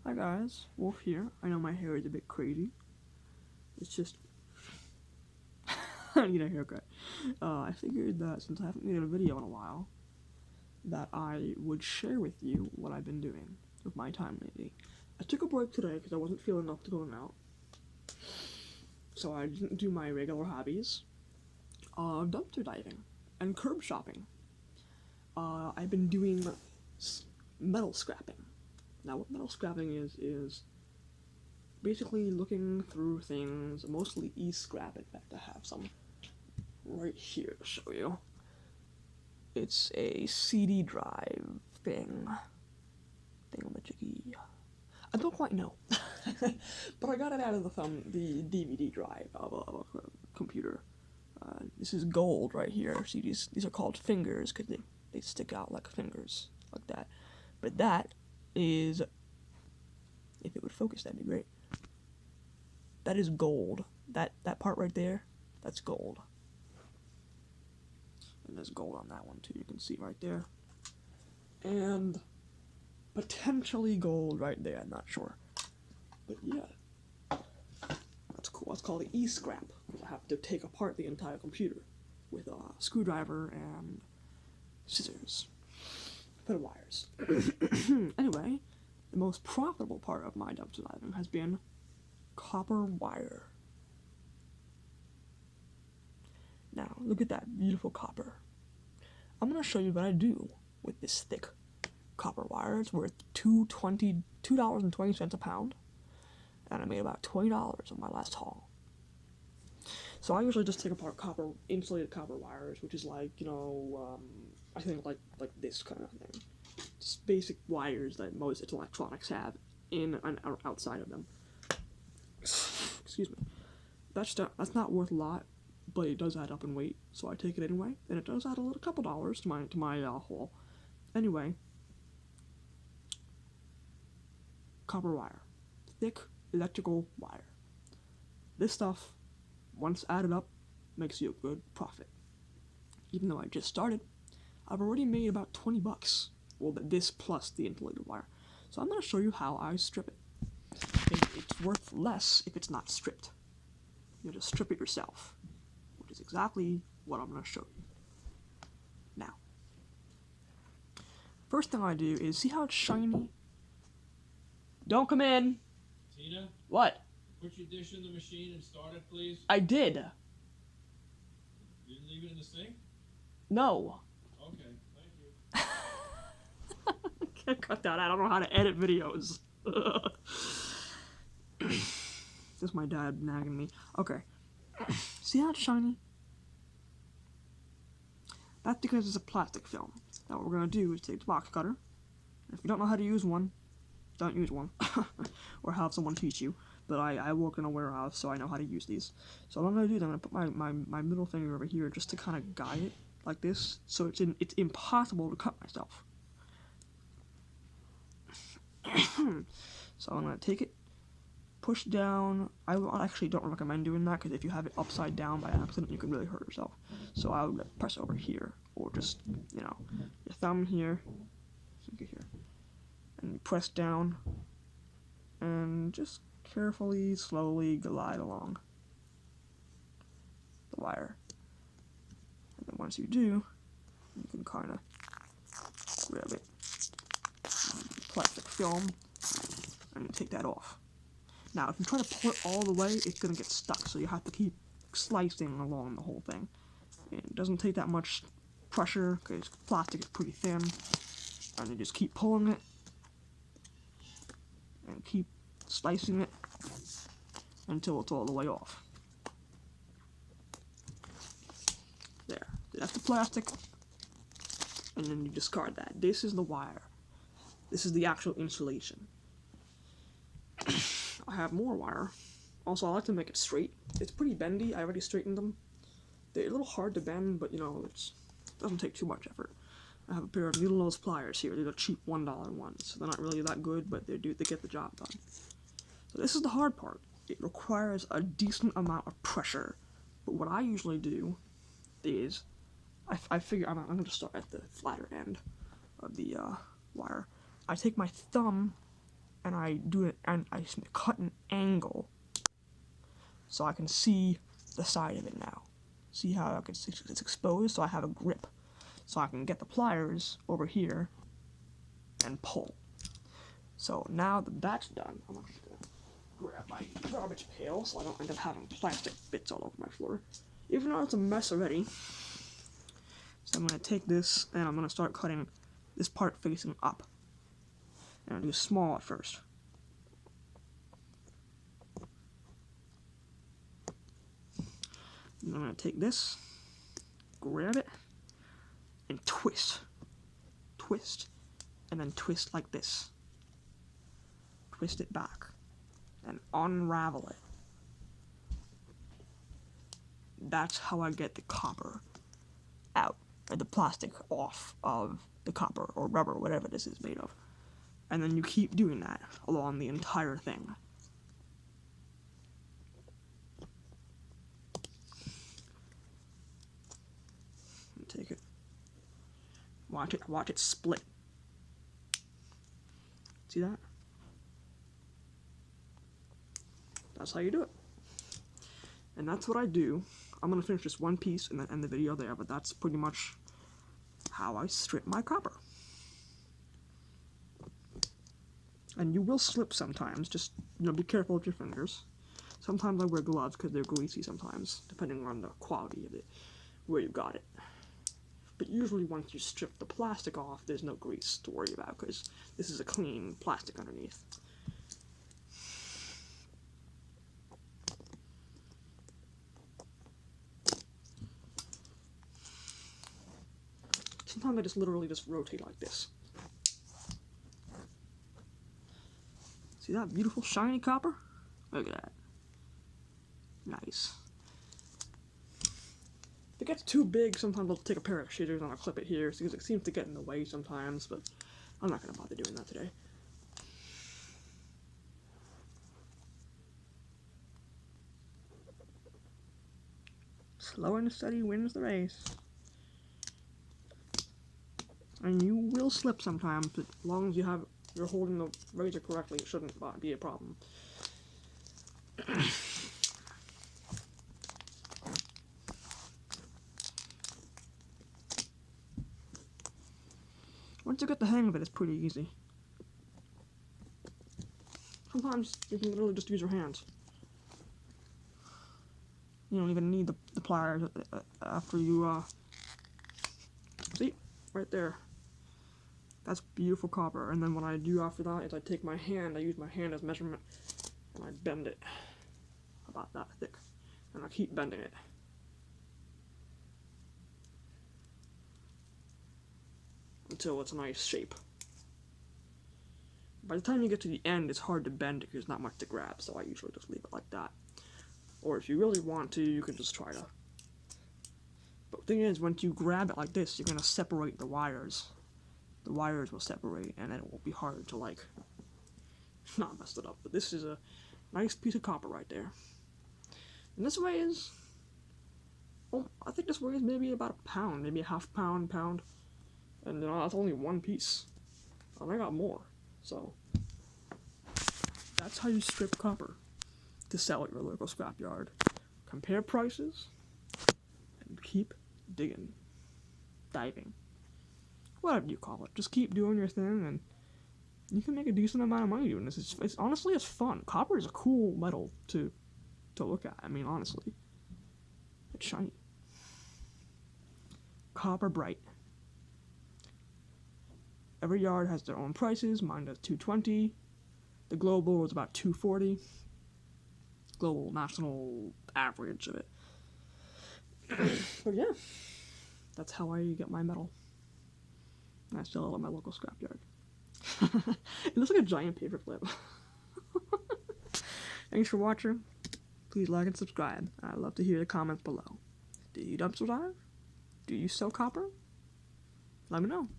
Hi guys, Wolf here. I know my hair is a bit crazy. It's just I need a haircut. I figured that since I haven't made a video in a while, that I would share with you what I've been doing with my time lately. I took a break today because I wasn't feeling up to going out, so I didn't do my regular hobbies, dumpster diving and curb shopping. I've been doing metal scrapping. Now, what metal scrapping is basically looking through things, mostly e-scrap. In fact, I have some right here to show you. It's a CD drive thingamajiggy. I don't quite know, but I got it out of the DVD drive of a computer. This is gold right here. See, these are called fingers because they stick out like fingers, like that. But that is, if it would focus, that'd be great. That is gold. That part right there, that's gold. And there's gold on that one too, you can see right there. And potentially gold right there, I'm not sure. But yeah, that's cool. It's called an e-scrap. I have to take apart the entire computer with a screwdriver and scissors. Bit of wires. Anyway, the most profitable part of my dumpster diving has been copper wire. Now, look at that beautiful copper. I'm going to show you what I do with this thick copper wire. It's worth $2.20 a pound, and I made about $20 on my last haul. So I usually just take apart insulated copper wires, which is like, I think like this kind of thing. Just basic wires that most electronics have in and outside of them. Excuse me. That's not worth a lot, but it does add up in weight, so I take it anyway, and it does add a couple dollars to my haul. Anyway, copper wire, thick electrical wire. This stuff, once added up, makes you a good profit. Even though I just started, I've already made about 20 bucks. Well, this plus the insulated wire. So I'm going to show you how I strip it. It's worth less if it's not stripped. You just strip it yourself, which is exactly what I'm going to show you. Now, first thing I do is, see how it's shiny? Don't come in. Tina? What? Put your dish in the machine and start it, please. I did. You didn't leave it in the sink? No. Okay, thank you. I can't cut that out. I don't know how to edit videos. This is my dad nagging me. Okay. See how it's shiny? That's because it's a plastic film. Now what we're going to do is take the box cutter. If you don't know how to use one, don't use one. Or have someone teach you. But I work in a warehouse, so I know how to use these. So what I'm going to do is I'm going to put my middle finger over here just to kind of guide it like this, so it's impossible to cut myself. So I'm going to take it, push down. I actually don't recommend doing that, because if you have it upside down by accident, you can really hurt yourself. So I would press over here, or just, your thumb here, finger here, and you press down, and just carefully, slowly glide along the wire. And then once you do, you can kind of grab it, plastic film, and take that off. Now, if you try to pull it all the way, it's going to get stuck, so you have to keep slicing along the whole thing. And it doesn't take that much pressure, because plastic is pretty thin, and you just keep pulling it, and keep slicing it until it's all the way off. There. That's the plastic, and then you discard that. This is the wire. This is the actual insulation. I have more wire. Also, I like to make it straight. It's pretty bendy. I already straightened them. They're a little hard to bend, but it doesn't take too much effort. I have a pair of needle nose pliers here. They're the cheap $1 ones. So they're not really that good, but they get the job done. So this is the hard part. It requires a decent amount of pressure. But what I usually do is, I figure I'm going to start at the flatter end of the wire. I take my thumb and I do it, and I cut an angle so I can see the side of it now. See how it's exposed, so I have a grip, so I can get the pliers over here and pull. So now that that's done, I'm actually gonna grab my garbage pail so I don't end up having plastic bits all over my floor, even though it's a mess already. So I'm gonna take this and I'm gonna start cutting this part facing up. And I'll do small at first. And I'm gonna take this, grab it, and twist. Twist, and then twist like this. Twist it back, and unravel it. That's how I get the copper out, or the plastic off of the copper, or rubber, whatever this is made of. And then you keep doing that along the entire thing. Take it. Watch it split. See that? That's how you do it. And that's what I do. I'm gonna finish this one piece and then end the video there, but that's pretty much how I strip my copper. And you will slip sometimes, just, be careful with your fingers. Sometimes I wear gloves because they're greasy sometimes, depending on the quality of it, where you got it. But usually once you strip the plastic off, there's no grease to worry about because this is a clean plastic underneath. Sometimes I just literally just rotate like this. See that beautiful shiny copper? Look at that. Nice. If it gets too big, sometimes I'll take a pair of scissors and I'll clip it here because it seems to get in the way sometimes, but I'm not going to bother doing that today. Slow and steady wins the race. And you will slip sometimes, but as long as you're holding the razor correctly, it shouldn't be a problem. Once you get the hang of it, it's pretty easy. Sometimes you can literally just use your hands. You don't even need the pliers after you, see? Right there. That's beautiful copper. And then what I do after that is I take my hand, I use my hand as measurement, and I bend it about that thick. And I keep bending it. Until it's a nice shape. By the time you get to the end, it's hard to bend it because there's not much to grab, so I usually just leave it like that. Or if you really want to, you can just try to. But the thing is, once you grab it like this, you're going to separate the wires. The wires will separate, and then it will be hard to, not mess it up. But this is a nice piece of copper right there. And this weighs, I think this weighs maybe about a pound, maybe a half pound. And that's only one piece. And I got more. So, that's how you strip copper to sell at your local scrapyard. Compare prices, and keep digging. Diving. Whatever you call it. Just keep doing your thing, and you can make a decent amount of money doing this. It's honestly, it's fun. Copper is a cool metal to look at. I mean, honestly. It's shiny. Copper Bright. Every yard has their own prices. Mine does $2.20. The global was about $2.40. Global national average of it. But yeah, that's how I get my metal. And I sell it at my local scrapyard. It looks like a giant paperclip. Thanks for watching. Please like and subscribe. I'd love to hear the comments below. Do you dumpster dive? Do you sell copper? Let me know.